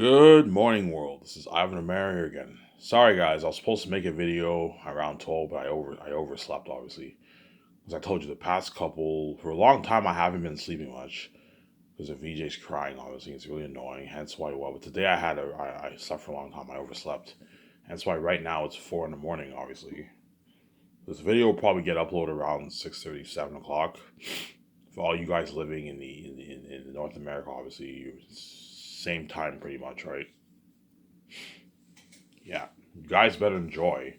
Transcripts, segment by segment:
Good morning, world. This is Ivan Amari here again. Sorry, guys. I was supposed to make a video around 12, but I overslept, obviously. As I told you, the past couple for a long time, I haven't been sleeping much because of VJ's crying. Obviously, it's really annoying. Hence why. Well, but today I slept for a long time. I overslept. Hence why right now it's 4 in the morning. Obviously, this video will probably get uploaded around 6:30, 7 o'clock. For all you guys living in North America, obviously, same time pretty much, right? Yeah, you guys better enjoy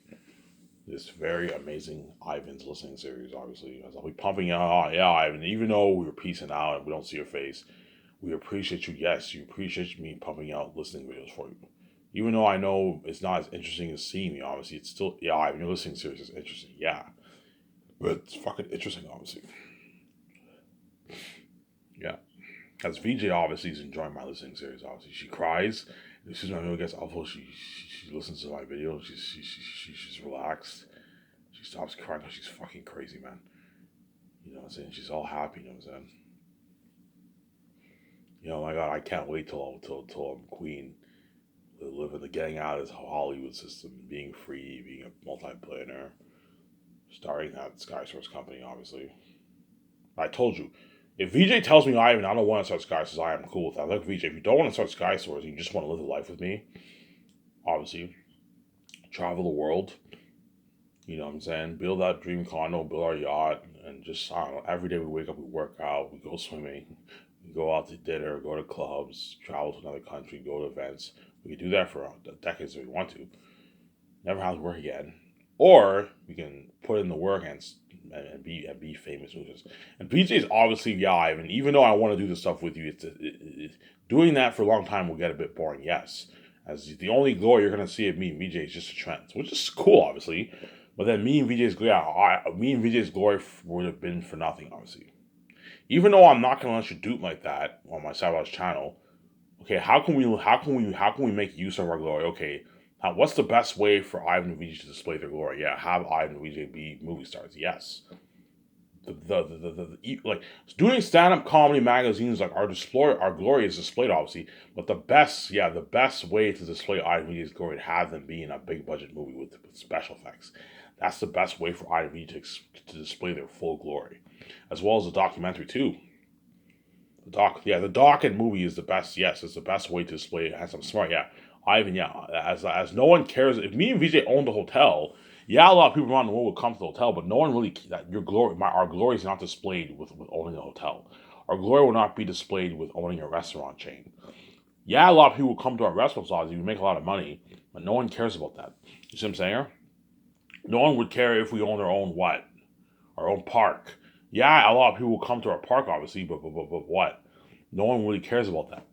this very amazing Ivan's listening series, obviously. As I'll be pumping out, oh, yeah, Ivan, even though we were peacing out and we don't see your face, we appreciate you. Yes, you appreciate me pumping out listening videos for you. Even though I know it's not as interesting as seeing me, obviously, it's still, yeah, Ivan, your listening series is interesting, yeah. But it's fucking interesting, obviously. Yeah. As VJ obviously is enjoying my listening series, obviously. She cries. As soon as my video gets uploaded, she listens to my video. She's relaxed. She stops crying because she's fucking crazy, man. You know what I'm saying? She's all happy, you know what I'm saying? You know, my God, I can't wait till I'm queen. Living the getting out of this Hollywood system, being free, being a multi-billionaire, starting that Sky Source company, obviously. I told you, if VJ tells me I don't want to start Sky Source, I am cool with that. Look, VJ, if you don't want to start Sky Source and you just want to live a life with me, obviously, travel the world, you know what I'm saying? Build that dream condo, build our yacht, and just, I don't know, every day we wake up, we work out, we go swimming, we go out to dinner, go to clubs, travel to another country, go to events. We can do that for decades if we want to. Never have to work again. Or we can put in the work and be famous movies. And PJ is obviously the eye, and even though I want to do this stuff with you, doing that for a long time will get a bit boring. Yes, as the only glory you're gonna see of me and VJ is just a trend, which is cool, obviously. But then me and VJ's glory would have been for nothing, obviously. Even though I'm not gonna let you dupe like that on my Sidewalks channel. Okay, how can we make use of our glory? Okay, what's the best way for Ivan and VJ to display their glory? Yeah, have Ivan and VJ be movie stars. Yes, like doing stand up comedy magazines like our glory is displayed obviously, but the best way to display Ivan and VJ's glory to have them be in a big budget movie with special effects. That's the best way for Ivan and VJ to display their full glory, as well as the documentary too. The doc and movie is the best. Yes, it's the best way to display it. As I'm smart, yeah. Ivan, yeah. As no one cares. If me and VJ owned the hotel, yeah, a lot of people around the world would come to the hotel, but no one really that our glory is not displayed with owning a hotel. Our glory will not be displayed with owning a restaurant chain. Yeah, a lot of people will come to our restaurants, obviously, we make a lot of money, but no one cares about that. You see what I'm saying? No one would care if we own our own what? Our own park. Yeah, a lot of people will come to our park, obviously, but what? No one really cares about that,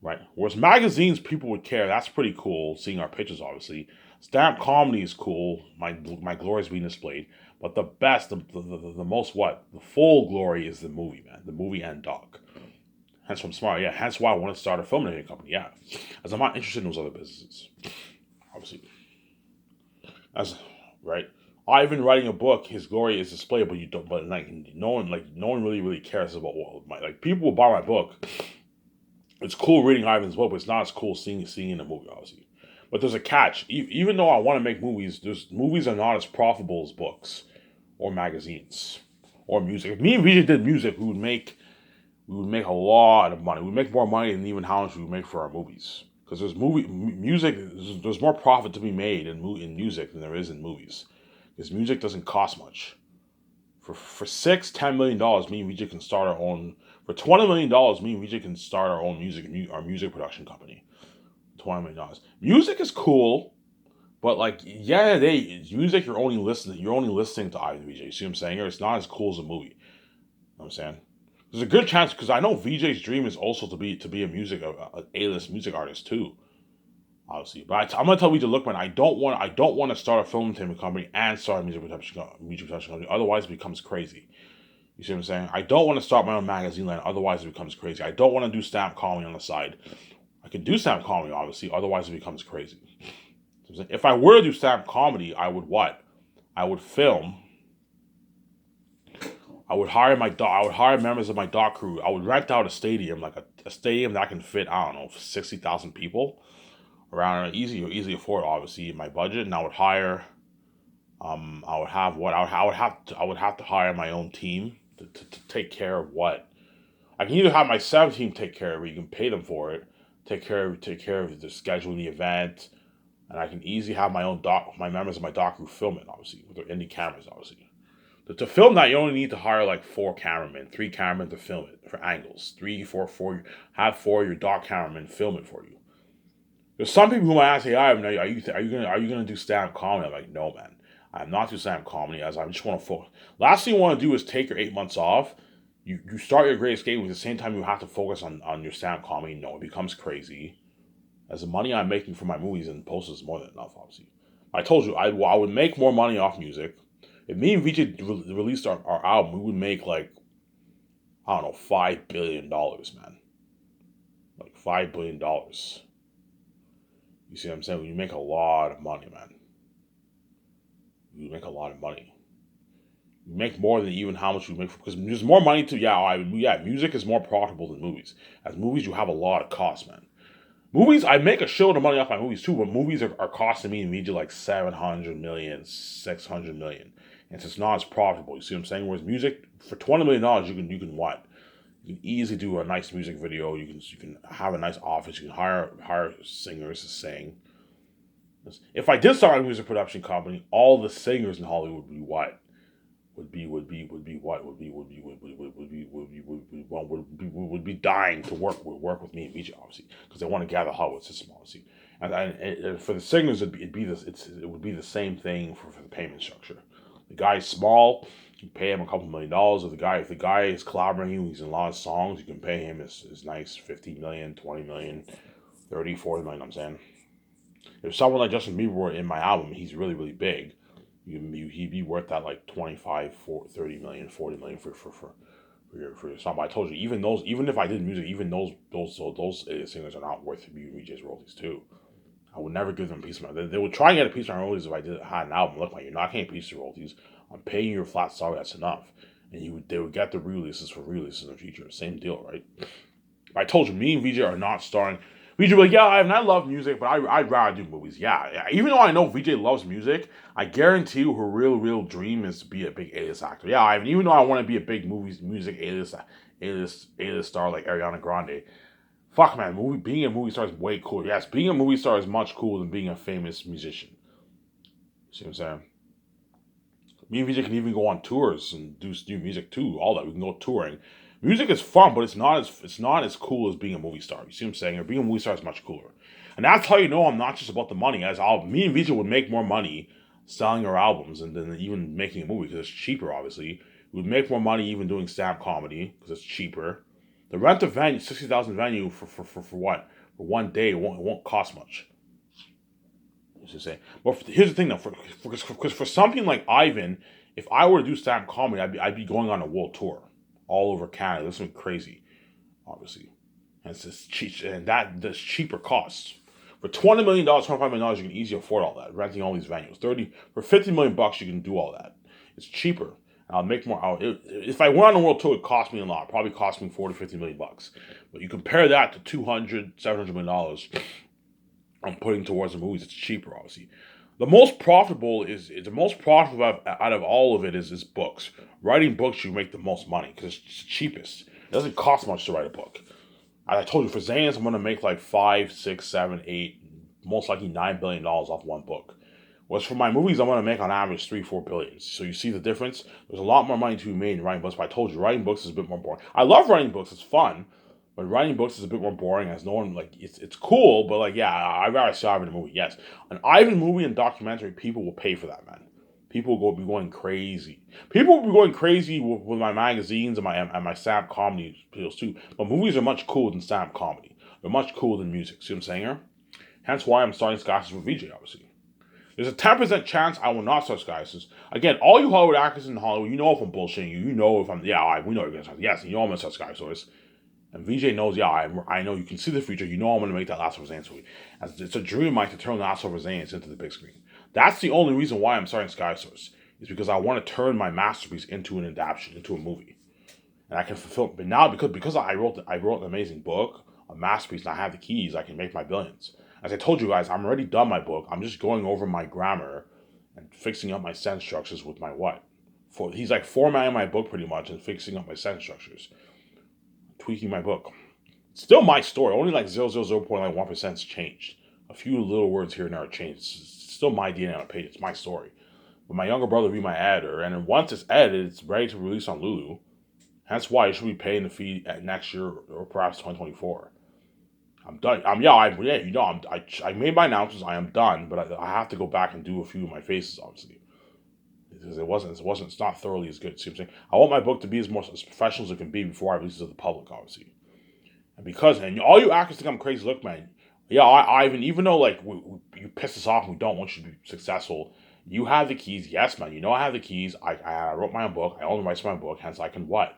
right? Whereas magazines, people would care. That's pretty cool, seeing our pictures, obviously. Stand-up comedy is cool. My glory is being displayed. But the best, the most what? The full glory is the movie, man. The movie and doc. Hence why I'm smart. Yeah, hence why I want to start a filmmaking company. Yeah, as I'm not interested in those other businesses, obviously. As right, Ivan writing a book, his glory is displayed, but you don't. But no one really cares about what my like. People will buy my book. It's cool reading Ivan's book, but it's not as cool seeing in a movie, obviously. But there's a catch. Even though I want to make movies, there's movies are not as profitable as books, or magazines, or music. If me and VJ did music, we would make a lot of money. We'd make more money than even how much we would make for our movies. Because there's more profit to be made in music than there is in movies. Because music doesn't cost much. For $10 million, me and VJ can start our own. For $20 million, me and VJ can start our own music production company. $20 million. Music is cool, but like yeah, music you're only listening to Ivan VJ. See what I'm saying? Or it's not as cool as a movie. You know what I'm saying? There's a good chance because I know VJ's dream is also to be a A-list music artist too. Obviously, but I'm gonna tell VJ, look, man, I don't want to start a film entertainment company and start a music production company. Otherwise, it becomes crazy. You see what I'm saying? I don't want to start my own magazine line. Otherwise, it becomes crazy. I don't want to do stand-up comedy on the side. I can do stand-up comedy, obviously. Otherwise, it becomes crazy. So if I were to do stand-up comedy, I would what? I would film. I would hire members of my doc crew. I would rent out a stadium, like a stadium that can fit, I don't know, 60,000 people around, easy afford, obviously, in my budget. And I would hire, I would have what I would have to hire my own team to take care of what I can either have my 7 team take care of it. You can pay them for it, take care of the scheduling the event, and I can easily have my members of my doc crew film it, obviously, with their indie cameras, obviously. To film that, you only need to hire like 4 cameramen, 3 cameramen to film it for angles. 3, 4, 4. Have 4 of your doc cameramen film it for you. There's some people who might ask, "Hey, Ivan, are you gonna do stand up comedy?" I'm like, "No, man, I'm not doing stand up comedy. As I just want to focus. Last thing you want to do is take your 8 months off. You start your Great Escape at the same time you have to focus on your stand up comedy. No, it becomes crazy. As the money I'm making for my movies and posts is more than enough, obviously. I told you I would make more money off music. If me and VJ released our album, we would make like, I don't know, $5 billion, man. Like $5 billion. You see what I'm saying? We make a lot of money, man. We make a lot of money. We make more than even how much we make, because there's more money to, music is more profitable than movies. As movies, you have a lot of costs, man. Movies, I make a shitload of money off my movies too, but movies are costing me immediately like 700 million, 600 million. And it's not as profitable. You see what I'm saying? Whereas music, for $20 million, you can what? You can easily do a nice music video. You can have a nice office. You can hire singers to sing. If I did start a music production company, all the singers in Hollywood would be what? Would be dying to work with me and VJ, obviously, because they want to gather Hollywood system, obviously. And for the singers, it would be the same thing for the payment structure. The guy's small, you pay him a couple $1,000,000. If the guy is collaborating, he's in a lot of songs, you can pay him his nice 50 million, 20 million, 30, 40 million. I'm saying, if someone like Justin Bieber were in my album, he's really, really big. He'd be worth that like 25, 40, 30 million, 40 million for your song. But I told you, even if I did music, even those singers are not worth VJ's royalties too. I would never give them a piece of my. They would try and get a piece of my royalties if I had an album. Look, man, you're not getting a piece of royalties. I'm paying you a flat salary. That's enough. And they would get the releases for releases in the future. Same deal, right? I told you, me and VJ are not starring. VJ was like, yeah, I love music, but I'd rather do movies. Yeah. Even though I know VJ loves music, I guarantee you her real dream is to be a big A-list actor. Yeah, even though I want to be a big music A-list star like Ariana Grande. Fuck, man, being a movie star is way cooler. Yes, being a movie star is much cooler than being a famous musician. See what I'm saying? Me and VJ can even go on tours and do music too. All that, we can go touring. Music is fun, but it's not as cool as being a movie star. You see what I'm saying? Or being a movie star is much cooler. And that's how you know I'm not just about the money. Me and VJ would make more money selling our albums and then even making a movie because it's cheaper. Obviously, we would make more money even doing stand-up comedy because it's cheaper. The rent of venue, 60,000 venue for what? For one day, it won't cost much. To say, but here's the thing though, because for something like Ivan, if I were to do stand-up comedy, I'd be going on a world tour, all over Canada. This would be crazy, obviously, and it's just cheap, and there's cheaper costs. For $20 million, $25 million, you can easily afford all that, renting all these venues. For $50 million, you can do all that. It's cheaper. And I'll make more. If I went on a world tour, it cost me a lot. It probably cost me $40, $50 million. But you compare that to $200, $700 million. I'm putting towards the movies. It's cheaper, obviously. The most profitable out of all of it is books. Writing books, you make the most money because it's the cheapest. It doesn't cost much to write a book. As I told you, for Zans, I'm gonna make like 5, 6, 7, 8, most likely $9 billion off one book. Whereas for my movies, I'm gonna make on average 3, 4 billion. So you see the difference. There's a lot more money to be made in writing books. But I told you, writing books is a bit more boring. I love writing books. It's fun. But writing books is a bit more boring, as no one, like, it's cool, but like, yeah, I'd rather see Ivan in a movie. Yes, an Ivan movie and documentary, people will pay for that, man. People will be going crazy. People will be going crazy with my magazines and my stand-up comedy videos too. But movies are much cooler than stand-up comedy. They're much cooler than music. See what I'm saying here? Hence why I'm starting Skysis with VJ, obviously. There's a 10% chance I will not start Skysis. Again, all you Hollywood actors in Hollywood, you know if I'm bullshitting you. You know if I'm, we know you're going to start. Yes, you know I'm going to start Skysis. And VJ knows, I know you can see the future. You know I'm going to make that Last of Us movie. It's a dream of mine to turn Last of Us into the big screen. That's the only reason why I'm starting Sky Source. is because I want to turn my masterpiece into an adaptation, into a movie, and I can fulfill. But now because I wrote an amazing book, a masterpiece, and I have the keys, I can make my billions. As I told you guys, I'm already done my book. I'm just going over my grammar and fixing up my sentence structures with my what. He's like formatting my book pretty much and fixing up my sentence structures, tweaking my book. Still my story. Only like 0.1% is changed. A few little words here and there are changed. It's still my DNA on a page. It's my story. But my younger brother will be my editor, and then once it's edited, it's ready to release on Lulu. That's why you should be paying the fee at next year or perhaps 2024. I'm done. I made my announcements. I am done, but I have to go back and do a few of my faces, obviously, because it's not thoroughly as good. See what I'm saying? I want my book to be as professional as it can be before I release it to the public, obviously. And all you actors think I'm crazy, look, man. Yeah, Ivan, even though like you piss us off and we don't want you to be successful, you have the keys. Yes, man. You know I have the keys. I wrote my own book. I own the rights to my book. Hence, I can what?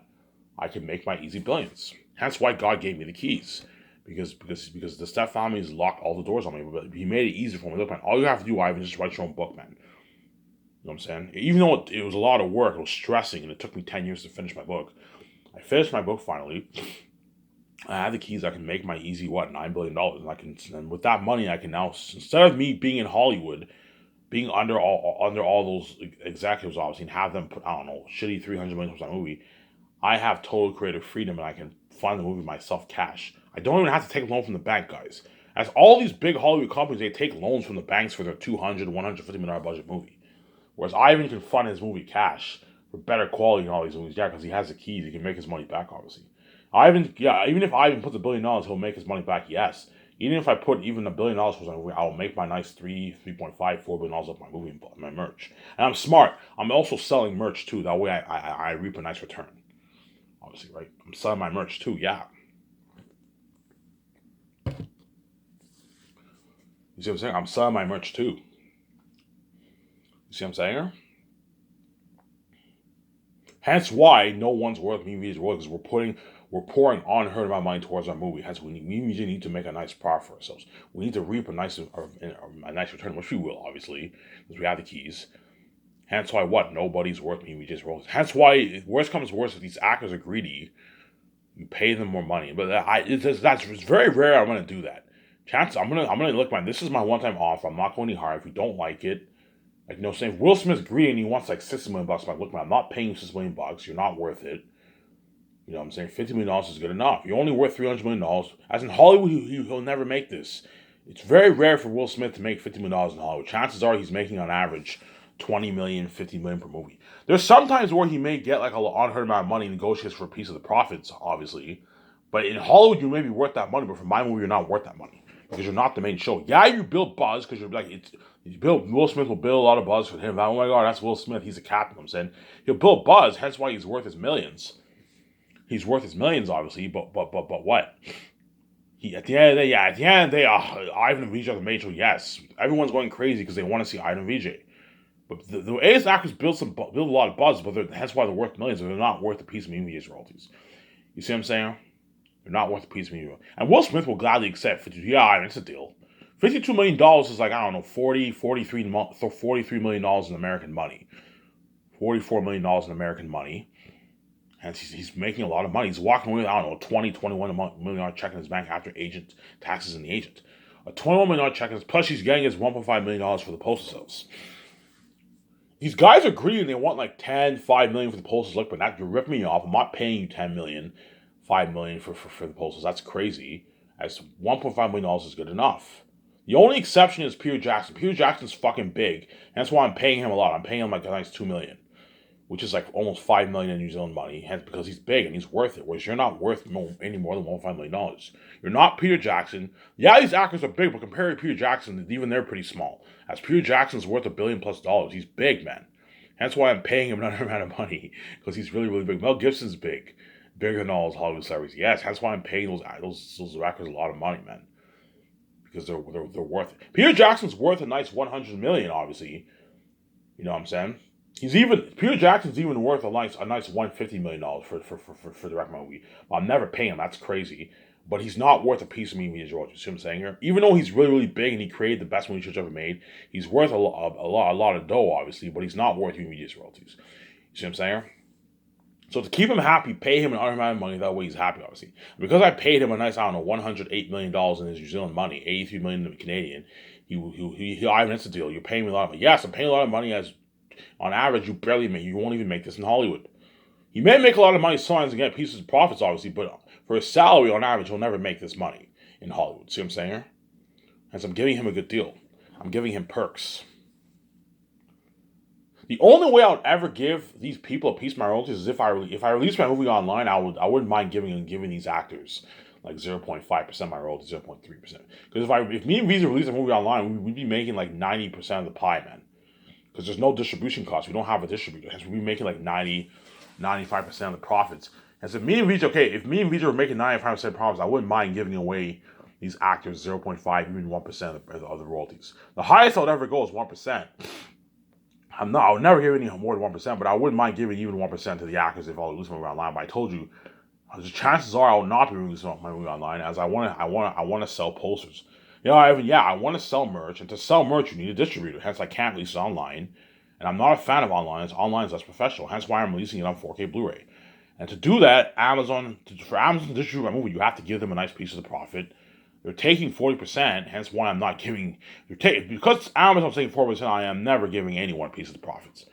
I can make my easy billions. Hence, why God gave me the keys. Because the Steph family has locked all the doors on me. But He made it easy for me. Look, man. All you have to do, Ivan, is just write your own book, man. You know what I'm saying? Even though it was a lot of work, it was stressing, and it took me 10 years to finish my book. I finished my book finally. I have the keys. I can make my easy $9 billion, and with that money, I can now, instead of me being in Hollywood, being under all those executives, obviously, and have them put, I don't know, shitty $300 million for that movie, I have total creative freedom, and I can fund the movie myself cash. I don't even have to take a loan from the bank, guys. As all these big Hollywood companies, they take loans from the banks for their $200, $150 million budget movie, whereas Ivan can fund his movie cash for better quality in all these movies. Yeah, because he has the keys, he can make his money back, obviously. Even if Ivan puts $1 billion, he'll make his money back, yes. Even if I put even $1 billion for my movie, I'll make my nice $3.5, $4 billion off my movie and my merch. And I'm smart. I'm also selling merch too. That way I reap a nice return. Obviously, right? I'm selling my merch too, yeah. You see what I'm saying? I'm selling my merch too. You see what I'm saying? Hence why no one's worth me these royalties. We're pouring unheard amount of money towards our movie. Hence, we need to make a nice profit for ourselves. We need to reap a nice return, which we will, obviously, because we have the keys. Hence why nobody's worth me just royalties. Hence why worst comes to worst, if these actors are greedy, you pay them more money. But that's very rare. I'm gonna do that. I'm gonna look, man. This is my one time off. I'm not going any higher. If you don't like it. Like, saying Will Smith's greedy and he wants like $60 million. I'm like, look, man, I'm not paying you $6 million. You're not worth it. You know what I'm saying? $50 million is good enough. You're only worth $300 million. As in Hollywood, he'll never make this. It's very rare for Will Smith to make $50 million in Hollywood. Chances are he's making on average $20 million, $50 million per movie. There's sometimes where he may get like an unheard amount of money and negotiates for a piece of the profits, obviously. But in Hollywood, you may be worth that money, but for my movie, you're not worth that money. Because you're not the main show. Yeah, you build buzz because you're like, Will Smith will build a lot of buzz for him. Oh my God, that's Will Smith. He's a captain. I'm saying he'll build buzz. Hence why he's worth his millions. He's worth his millions, obviously. But what? At the end of the day, Ivan and VJ are the main show. Yes, everyone's going crazy because they want to see Ivan and VJ. But the A-list actors build a lot of buzz, but hence why they're worth millions. But they're not worth a piece of VJ's royalties. You see what I'm saying? They're not worth a piece of me. And Will Smith will gladly accept 52. Yeah, it's a deal. $52 million is like, I don't know, $43 million in American money. $44 million in American money. And he's making a lot of money. He's walking away with, I don't know, $21 million check in his bank after agent taxes and the agent. A $21 million check, plus he's getting his $1.5 million for the postal sales. These guys are greedy and they want like $5 million for the postals. Look, but you're ripping me off. I'm not paying you $10 million. $5 million for the postals. That's crazy. As $1.5 million is good enough. The only exception is Peter Jackson. Peter Jackson's fucking big. And that's why I'm paying him a lot. I'm paying him like a nice $2 million. Which is like almost $5 million in New Zealand money. Hence, because he's big and he's worth it. Whereas you're not worth any more than $1.5 million. You're not Peter Jackson. Yeah, these actors are big, but compared to Peter Jackson, even they're pretty small. As Peter Jackson's worth $1 billion plus. He's big, man. That's why I'm paying him another amount of money. Because he's really, really big. Mel Gibson's big. Bigger than all those Hollywood celebrities. Yes, that's why I'm paying those actors a lot of money, man. Because they're worth it. Peter Jackson's worth a nice $100 million, obviously. You know what I'm saying? Peter Jackson's even worth a nice $150 million for the Wreck-My movie. But I'm never paying him. That's crazy. but he's not worth a piece of me Vijay's royalties. You see what I'm saying here? Even though he's really, really big and he created the best movie Church ever made, he's worth a lot of dough, obviously, but he's not worth Vijay's royalties. You see what I'm saying here? So to keep him happy, pay him an utter amount of money. That way he's happy, obviously. Because I paid him a nice, I don't know, $108 million in his New Zealand money, $83 million Canadian. Ivan, it's a deal. You're paying me a lot of money. Yes, I'm paying a lot of money. As on average, you won't even make this in Hollywood. He may make a lot of money sometimes and get pieces of profits, obviously, but for his salary, on average, he'll never make this money in Hollywood. See what I'm saying here? As I'm giving him a good deal. I'm giving him perks. The only way I would ever give these people a piece of my royalties is if I release my movie online. I wouldn't mind giving these actors like 0.5% of my royalties, 0.3%. Because if me and Visa release a movie online, we'd be making like 90% of the pie, man. Because there's no distribution cost. We don't have a distributor. Hence, we'd be making like 95% of the profits. And so if me and Visa were making 95% of profits, I wouldn't mind giving away these actors 0.5, even 1% of the royalties. The highest I would ever go is 1%. I would never give any more than 1%, but I wouldn't mind giving even 1% to the actors if I was losing my movie online. But I told you, the chances are I will not be releasing my movie online, as I want to sell posters. I want to sell merch, and to sell merch, you need a distributor. Hence, I can't release it online, and I'm not a fan of online. Online is less professional. Hence, why I'm releasing it on 4K Blu-ray. And to do that, for Amazon to distribute my movie, you have to give them a nice piece of the profit. They're taking 40%, hence why I'm not giving. Because Amazon's taking 40%, I am never giving anyone a piece of the profits.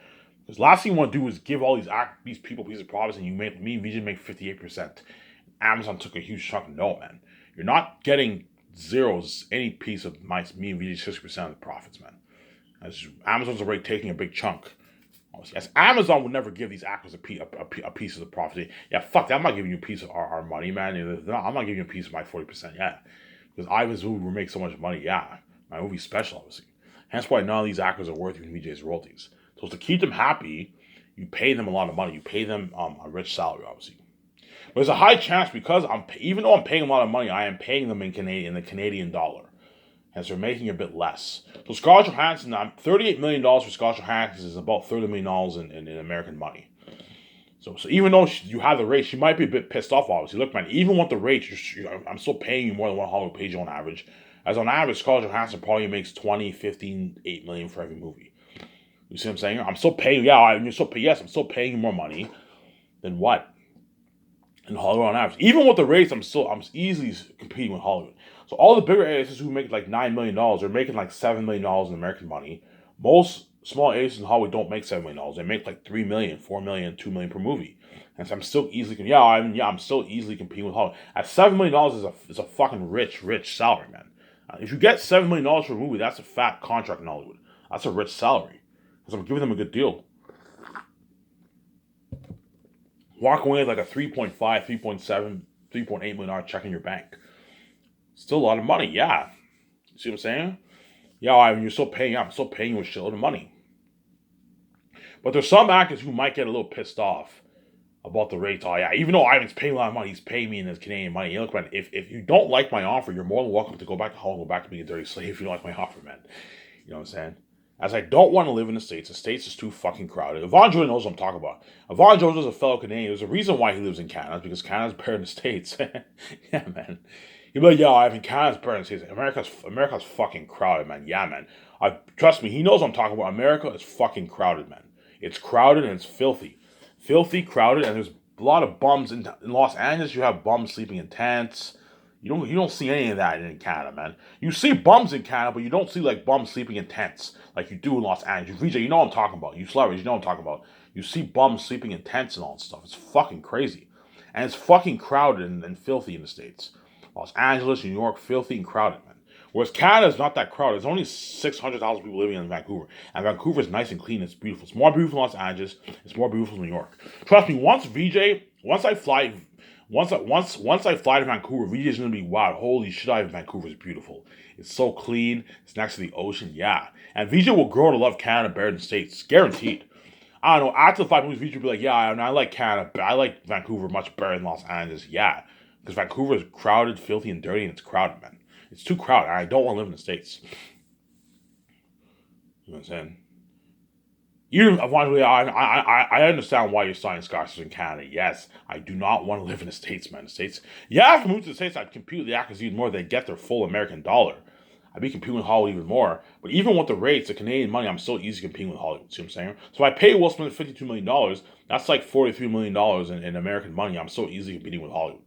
Because last thing you want to do is give all these people pieces of profits, and me and Vijay make 58%. Amazon took a huge chunk. No, man, you're not getting zeros any piece of me and Vijay's 60% of the profits, man. As Amazon's already taking a big chunk. Yes, Amazon would never give these actors a piece of the profit. Yeah, fuck that. I'm not giving you a piece of our money, man. I'm not giving you a piece of my 40%. Yeah. Because Ivan's movie will make so much money. Yeah, my movie's special, obviously. Hence why none of these actors are worth even Vijay's royalties. So to keep them happy, you pay them a lot of money. You pay them a rich salary, obviously. But there's a high chance because even though I'm paying them a lot of money, I am paying them in the Canadian dollar. Hence they're making a bit less. So Scarlett Johansson, $38 million for Scarlett Johansson is about $30 million in American money. So even though you have the rate, she might be a bit pissed off, obviously. Look, man, even with the rate, I'm still paying you more than what Hollywood pays you on average. As on average, Scarlett Johansson probably makes 20, 15, $8 million for every movie. You see what I'm saying? I'm still paying, I'm still paying you more money than what? In Hollywood on average. Even with the rates, I'm easily competing with Hollywood. So all the bigger actors who make like $9 million are making like $7 million in American money. Most small agents in Hollywood don't make $7 million. They make like $3 million, $4 million, $2 million per movie. And so I'm still easily, I'm still easily competing with Hollywood. At $7 million is a fucking rich salary, man. If you get $7 million for a movie, that's a fat contract in Hollywood. That's a rich salary. Because I'm giving them a good deal. Walk away with like a 3.5, 3.7, $3.8 million check in your bank. Still a lot of money, yeah. You see what I'm saying? Yeah, I'm still paying you a shitload of money. But there's some actors who might get a little pissed off about the rates. Oh yeah, even though Ivan's paying a lot of money, he's paying me in his Canadian money. Look, man, if you don't like my offer, you're more than welcome to go back to Hollywood, go back to being a dirty slave if you don't like my offer, man. You know what I'm saying? As I don't want to live in the States. The States is too fucking crowded. Yvonne Jones knows what I'm talking about. Yvonne Jones is a fellow Canadian. There's a reason why he lives in Canada. It's because Canada's better than the States. Yeah, man. He'd be like, yeah, Ivan, Canada's better than the States. America's fucking crowded, man. Yeah, man. Trust me, he knows what I'm talking about. America is fucking crowded, man. It's crowded and it's filthy. Filthy, crowded, and there's a lot of bums in Los Angeles. You have bums sleeping in tents. You don't see any of that in Canada, man. You see bums in Canada, but you don't see like bums sleeping in tents like you do in Los Angeles. VJ, you know what I'm talking about. You celebrities, you know what I'm talking about. You see bums sleeping in tents and all that stuff. It's fucking crazy. And it's fucking crowded and filthy in the States. Los Angeles, New York, filthy and crowded, man. Whereas Canada is not that crowded. There's only 600,000 people living in Vancouver. And Vancouver is nice and clean. It's beautiful. It's more beautiful than Los Angeles. It's more beautiful than New York. Trust me, once I fly to Vancouver, VJ is going to be, wow, holy shit, Vancouver is beautiful. It's so clean. It's next to the ocean. Yeah. And VJ will grow to love Canada better than the States. Guaranteed. I don't know. After the 5 movies, VJ will be like, yeah, I like Canada, but I like Vancouver much better than Los Angeles. Yeah. Because Vancouver is crowded, filthy, and dirty, and it's crowded, man. It's too crowded. I don't want to live in the States. You know what I'm saying? Even eventually, I understand why you're signing scholarships in Canada. Yes, I do not want to live in the States, man. The States, yeah, if I move to the States, I'd compete with the actors even more. They get their full American dollar. I'd be competing with Hollywood even more. But even with the rates, the Canadian money, I'm still easy competing with Hollywood. See what I'm saying? So if I pay Will Smith $52 million, that's like $43 million in American money. I'm so easily competing with Hollywood.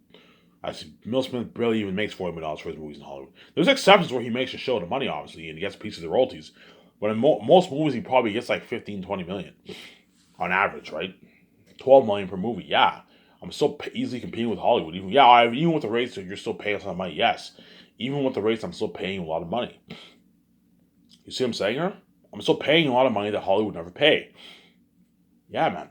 I see Will Smith barely even makes $40 million for his movies in Hollywood. There's exceptions where he makes a show the money, obviously, and he gets a piece of the royalties. But in most movies, he probably gets like 15, 20 million on average, right? 12 million per movie. Yeah, I'm still easily competing with Hollywood. Even with the rates, you're still paying us a lot of money. Yes, even with the rates, I'm still paying a lot of money. You see what I'm saying here? I'm still paying a lot of money that Hollywood never pay. Yeah, man.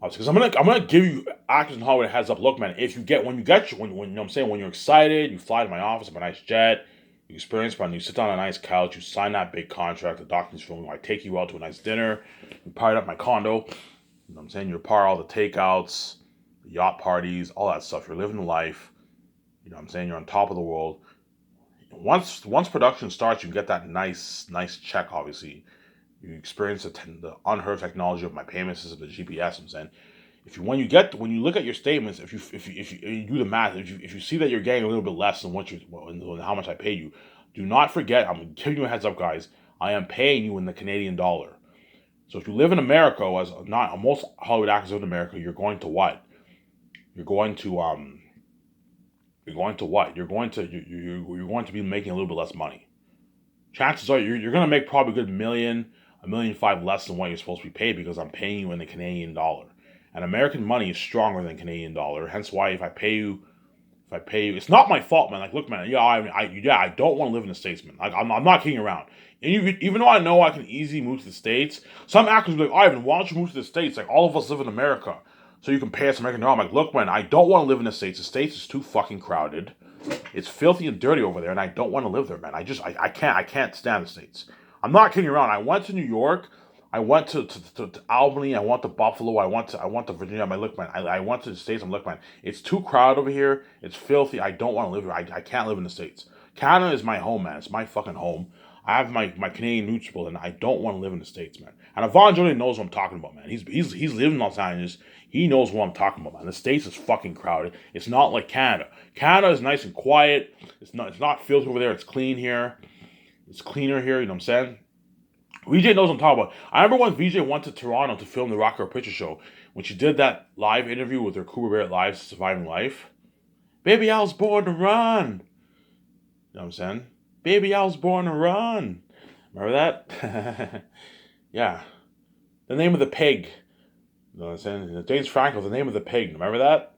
Because I'm gonna give you actors in Hollywood a heads up. Look, man, if you get when you get when you know what I'm saying, when you're excited, you fly to my office on a nice jet, you experience fun, you sit down on a nice couch, you sign that big contract, the documents film, I take you out to a nice dinner, you pirate up my condo, you know what I'm saying, you part all the takeouts, the yacht parties, all that stuff. You're living the life, you know what I'm saying, you're on top of the world. Once production starts, you get that nice check, obviously. You experience the unheard technology of my payment system, the GPS. I'm saying, when you look at your statements, if you do the math, if you see that you're getting a little bit less than how much I paid you, do not forget. I'm giving you a heads up, guys. I am paying you in the Canadian dollar. So if you live in America, as not most Hollywood actors live in America, you're going to what? You're going to You're going to what? You're going to be making a little bit less money. Chances are you're going to make probably a good million, $1.5 million less than what you're supposed to be paid because I'm paying you in the Canadian dollar. And American money is stronger than Canadian dollar. Hence why if I pay you, it's not my fault, man. Like, look, man, I don't want to live in the States, man. Like, I'm not kidding around. And even though I know I can easily move to the States, some actors will be like, Ivan, why don't you move to the States? Like, all of us live in America, so you can pay us American dollar. I'm like, look, man, I don't want to live in the States. The States is too fucking crowded. It's filthy and dirty over there, and I don't want to live there, man. I can't stand the States. I'm not kidding around. I went to New York. I went to Albany. I went to Buffalo. I went to Virginia. I'm like, look, man. I went to the States. I'm like, man. It's too crowded over here. It's filthy. I don't want to live here. I can't live in the States. Canada is my home, man. It's my fucking home. I have my Canadian roots, and I don't want to live in the States, man. And Yvonne Jolene knows what I'm talking about, man. He's lived in Los Angeles. He knows what I'm talking about, man. The States is fucking crowded. It's not like Canada. Canada is nice and quiet. It's not filthy over there. It's clean here. It's cleaner here. You know what I'm saying? VJ knows what I'm talking about. I remember when VJ went to Toronto to film the Rock Her Picture Show. When she did that live interview with her Cooper Barrett Live Surviving Life. Baby, I was born to run. You know what I'm saying? Baby, I was born to run. Remember that? Yeah. The Name of the Pig. You know what I'm saying? James Franco, The Name of the Pig. Remember that?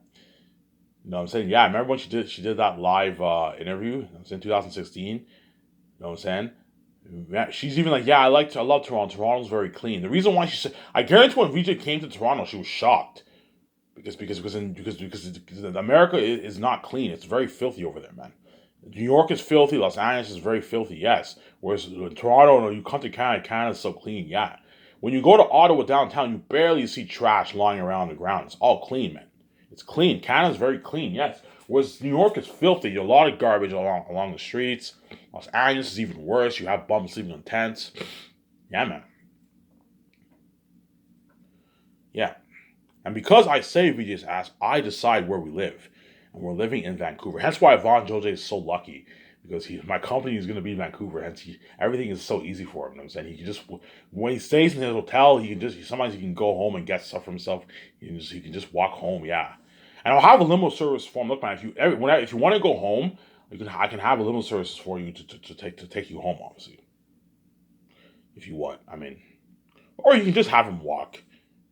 You know what I'm saying? Yeah, I remember when she did that live interview. You know what I'm saying? 2016. You know what I'm saying? Yeah, she's even like, yeah, I love Toronto. Toronto's very clean. The reason why she said, I guarantee when VJ came to Toronto, she was shocked because America is not clean. It's very filthy over there, man. New York is filthy. Los Angeles is very filthy. Yes, whereas in Toronto, you come to Canada, Canada's so clean. Yeah, when you go to Ottawa downtown, you barely see trash lying around the ground. It's all clean, man. It's clean. Canada's very clean. Yes, whereas New York is filthy. There's a lot of garbage along the streets. Los Angeles is even worse. You have bums sleeping in tents. Yeah, man. Yeah. And because I say VJ's ass, I decide where we live. And we're living in Vancouver. Hence why Von Jose is so lucky. Because my company is going to be in Vancouver. Hence, everything is so easy for him. You know what I'm saying? He can just, when he stays in his hotel, sometimes he can go home and get stuff for himself. He can just walk home, yeah. And I'll have a limo service for him. Look, man, if you want to go home, I can have a limo service for you to take you home, obviously. If you want. I mean, or you can just have him walk.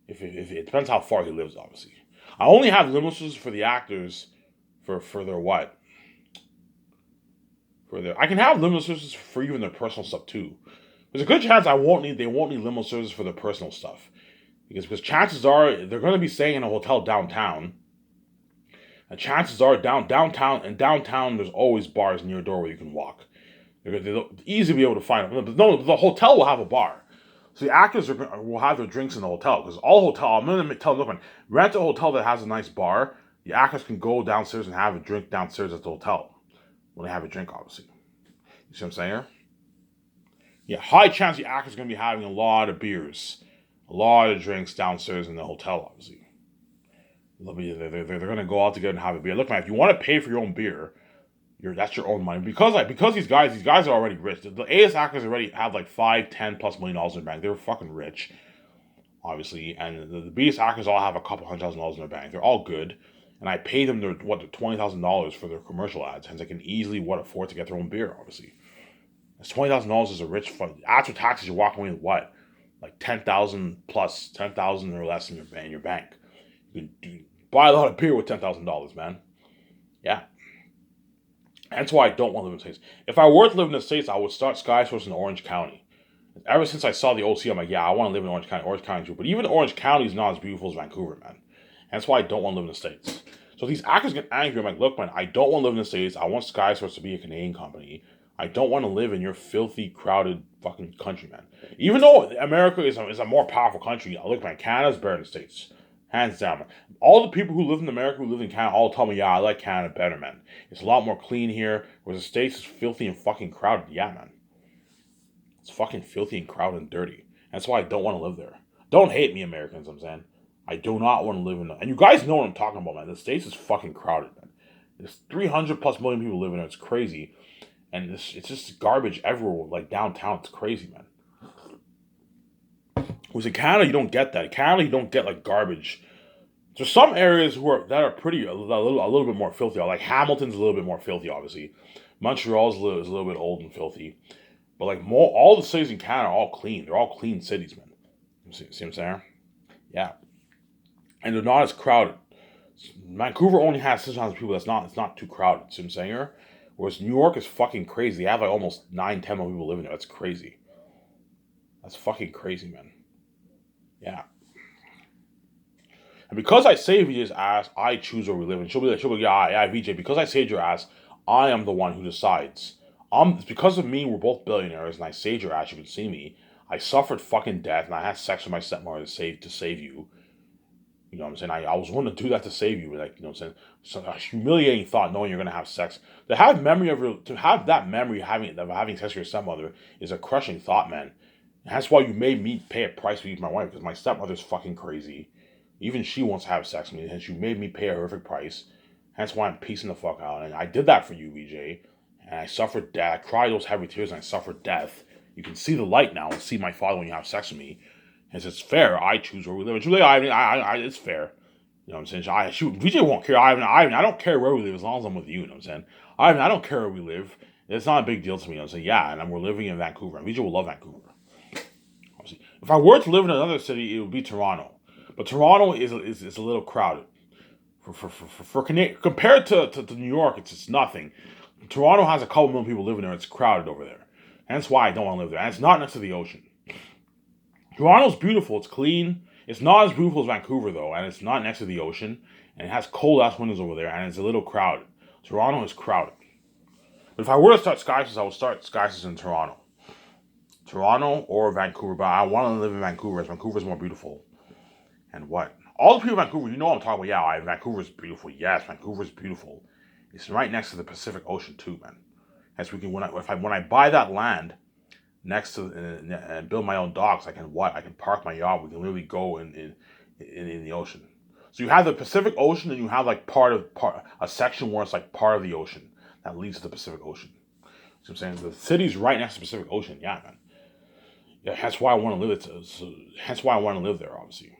If it depends how far he lives, obviously. I only have limousines for the actors for their what? For their I can have limo services for even their personal stuff too. There's a good chance they won't need limo services for their personal stuff. Because chances are they're gonna be staying in a hotel downtown. And chances are downtown there's always bars near the door where you can walk. They'll easily be able to find them. No, the hotel will have a bar. So the actors will have their drinks in the hotel because I'm going to tell them, look, man, rent a hotel that has a nice bar. The actors can go downstairs and have a drink downstairs at the hotel when they have a drink, obviously. You see what I'm saying here? Yeah, high chance the actor's going to be having a lot of beers, a lot of drinks downstairs in the hotel, obviously. They're going to go out together and have a beer. Look, man, if you want to pay for your own beer, that's your own money. Because these guys are already rich. The A-list actors already have like $5, $10+ million in their bank. They're fucking rich, obviously. And the B-list actors all have a couple $100,000 in their bank. They're all good. And I pay them their $20,000 for their commercial ads, hence they can easily afford to get their own beer, obviously. That's $20,000 is a rich fund. After taxes, you're walking away with what? Like 10,000 plus, 10,000 or less in your bank. You can buy a lot of beer with $10,000, man. Yeah. That's why I don't want to live in the States. If I were to live in the States, I would start SkySource in Orange County. Ever since I saw the OC, I'm like, yeah, I want to live in Orange County. Orange County too. But even Orange County is not as beautiful as Vancouver, man. And that's why I don't want to live in the States. So these actors get angry. I'm like, look, man, I don't want to live in the States. I want SkySource to be a Canadian company. I don't want to live in your filthy, crowded fucking country, man. Even though America is a more powerful country, look, man, Canada's better than the States. Hands down, man. All the people who live in America, who live in Canada, all tell me, yeah, I like Canada better, man. It's a lot more clean here, whereas the States is filthy and fucking crowded. Yeah, man. It's fucking filthy and crowded and dirty. That's why I don't want to live there. Don't hate me, Americans, I'm saying. I do not want to live in and you guys know what I'm talking about, man. The States is fucking crowded, man. There's 300+ million people living there. It's crazy. And it's just garbage everywhere, like downtown. It's crazy, man. Whereas in Canada, you don't get that. In Canada, you don't get like garbage. There's some areas that are pretty a little bit more filthy. Like Hamilton's a little bit more filthy, obviously. Montreal's is a little bit old and filthy. But like all the cities in Canada are all clean. They're all clean cities, man. See what I'm saying? Yeah. And they're not as crowded. Vancouver only has 600 people. It's not too crowded. See what I'm saying here? Whereas New York is fucking crazy. They have like almost 9-10 million people living there. That's crazy. That's fucking crazy, man. Yeah. And because I saved VJ's ass, I choose where we live. And she'll be like, yeah, VJ, because I saved your ass, I am the one who decides. It's because of me, we're both billionaires, and I saved your ass. You can see me. I suffered fucking death, and I had sex with my stepmother to save you. You know what I'm saying? I was willing to do that to save you. Like, you know what I'm saying? So a humiliating thought, knowing you're gonna have sex. To have that memory of having sex with your stepmother is a crushing thought, man. And that's why you made me pay a price to be my wife, because my stepmother's fucking crazy. Even she wants to have sex with me, and she made me pay a horrific price. That's why I'm piecing the fuck out. And I did that for you, VJ. And I suffered death. I cried those heavy tears, and I suffered death. You can see the light now and see my father when you have sex with me. And it's fair. I choose where we live. And Julia, it's fair. You know what I'm saying? VJ won't care. I don't care where we live as long as I'm with you. You know what I'm saying? I don't care where we live. It's not a big deal to me. I'm saying, yeah, and we're living in Vancouver. And VJ will love Vancouver. Obviously. If I were to live in another city, it would be Toronto. But Toronto is a little crowded. For Canada, compared to New York, it's nothing. Toronto has a couple million people living there. It's crowded over there. And that's why I don't want to live there. And it's not next to the ocean. Toronto's beautiful. It's clean. It's not as beautiful as Vancouver, though. And it's not next to the ocean. And it has cold-ass windows over there. And it's a little crowded. Toronto is crowded. But if I were to start SkySource, I would start SkySource in Toronto. Toronto or Vancouver. But I want to live in Vancouver, as Vancouver's more beautiful. And what? All the people in Vancouver, you know what I'm talking about. Yeah, Vancouver's beautiful. Yes, Vancouver's beautiful. It's right next to the Pacific Ocean too, man. As we can, when I buy that land next to and build my own docks, I can park my yacht. We can literally go in the ocean. So you have the Pacific Ocean, and you have like a section where it's like part of the ocean that leads to the Pacific Ocean. So I'm saying the city's right next to the Pacific Ocean. Yeah, man. Yeah, that's why I want to live. Hence why I want to live there, obviously.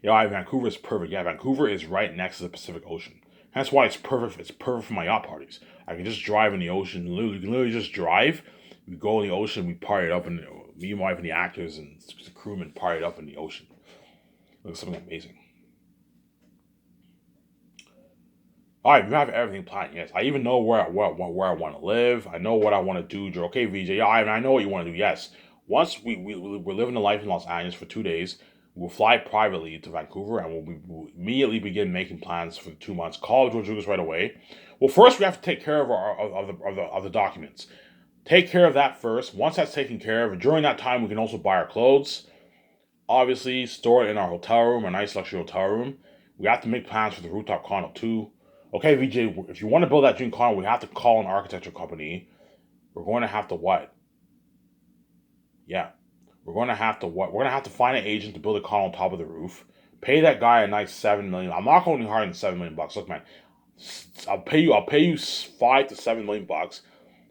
Vancouver is perfect. Yeah, Vancouver is right next to the Pacific Ocean. That's why it's perfect. It's perfect for my yacht parties. I can just drive in the ocean. You can literally just drive. We go in the ocean. We party it up, and me, my wife, and the actors and the crewmen party it up in the ocean. It looks something amazing. All right, we have everything planned. Yes, I even know where I want to live. I know what I want to do. You're okay, VJ. Yeah, I know what you want to do. Yes. Once we're living a life in Los Angeles for 2 days. We'll fly privately to Vancouver, and we'll immediately begin making plans for the 2 months. Call George Lucas right away. Well, first we have to take care of the documents. Take care of that first. Once that's taken care of, during that time we can also buy our clothes. Obviously, store it in our hotel room, a nice luxury hotel room. We have to make plans for the rooftop condo too. Okay, VJ, if you want to build that dream condo, we have to call an architecture company. We're going to have to what? Yeah, we're gonna have to find an agent to build a condo on top of the roof. Pay that guy a nice 7 million. I'm not going higher than 7 million bucks. Look, man, I'll pay you 5 to 7 million bucks.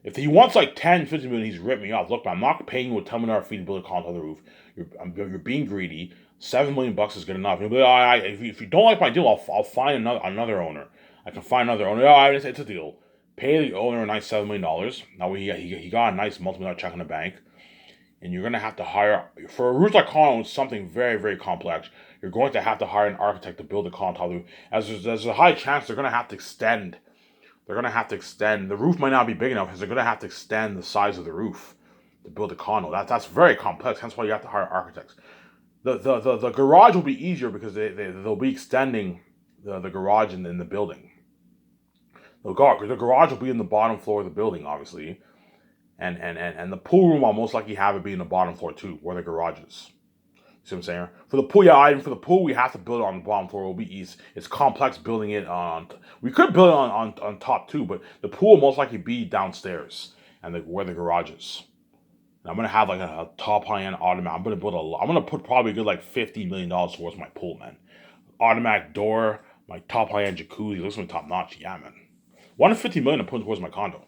If he wants like 10, 50 million, he's ripped me off. Look, man, I'm not paying you a $10 million fee to build a condo on the roof. You're being greedy. 7 million bucks is good enough. You'll be like, if you don't like my deal, I'll find another owner. I can find another owner. Oh, it's a deal. Pay the owner a nice $7 million. Now he got a nice multi-million check in the bank, and you're gonna have to hire for a roof like condo. It's something very, very complex. You're going to have to hire an architect to build a condo on top of the roof. As there's a high chance they're gonna have to extend. They're gonna have to extend. The roof might not be big enough because they're gonna have to extend the size of the roof to build a condo. That's very complex. Hence why you have to hire architects. The garage will be easier because they'll be extending the garage in the building. The garage will be in the bottom floor of the building, obviously, and the pool room I'll most likely have it be in the bottom floor too, where the garage is. See what I'm saying? For the pool, yeah, for the pool, we have to build it on the bottom floor. It'll be easy. It's complex building it on. We could build it on top too, but the pool will most likely be downstairs and where the garage is. And I'm gonna have like a top high end automatic. I'm gonna put probably a good like $50 million towards my pool, man. Automatic door, my top high end jacuzzi. Looks like top notch. Yeah, man. 150 million to put towards my condo.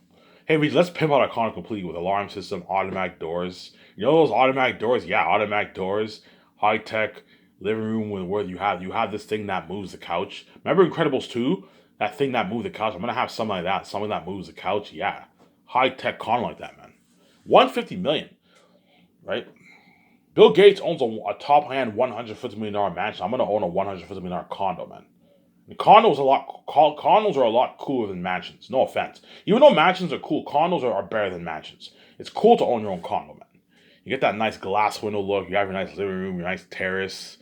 Hey, Reese, let's pimp out our condo completely with alarm system, automatic doors. You know those automatic doors? Yeah, automatic doors, high tech living room where you have this thing that moves the couch. Remember Incredibles 2? That thing that moved the couch. I'm gonna have something like that. Something that moves the couch. Yeah, high tech condo like that, man. 150 million, right? Bill Gates owns a top hand $150 million mansion. I'm gonna own a $150 million condo, man. Condos are a lot cooler than mansions. No offense. Even though mansions are cool, condos are better than mansions. It's cool to own your own condo, man. You get that nice glass window look. You have your nice living room, your nice terrace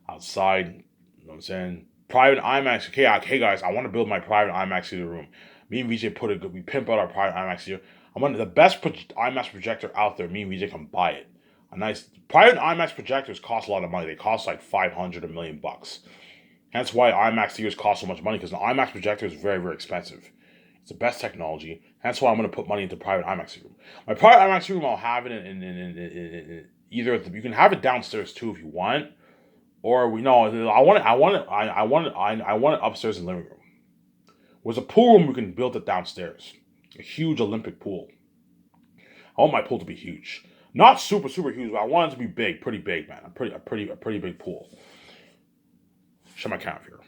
outside. You know what I'm saying? Private IMAX. Okay, guys, I want to build my private IMAX theater room. Me and VJ we pimp out our private IMAX theater. I want the best IMAX projector out there. Me and VJ can buy it. A nice private IMAX projectors cost a lot of money. They cost like 500 a million bucks. Hence why IMAX theaters cost so much money, because an IMAX projector is very, very expensive. It's the best technology. Hence why I'm going to put money into private IMAX room. My private IMAX room, I'll have it in either you can have it downstairs too if you want, or I want it upstairs in the living room. With a pool room, we can build it downstairs. A huge Olympic pool. I want my pool to be huge, not super super huge, but I want it to be big, pretty big, man. A pretty big pool. Shut my camera here.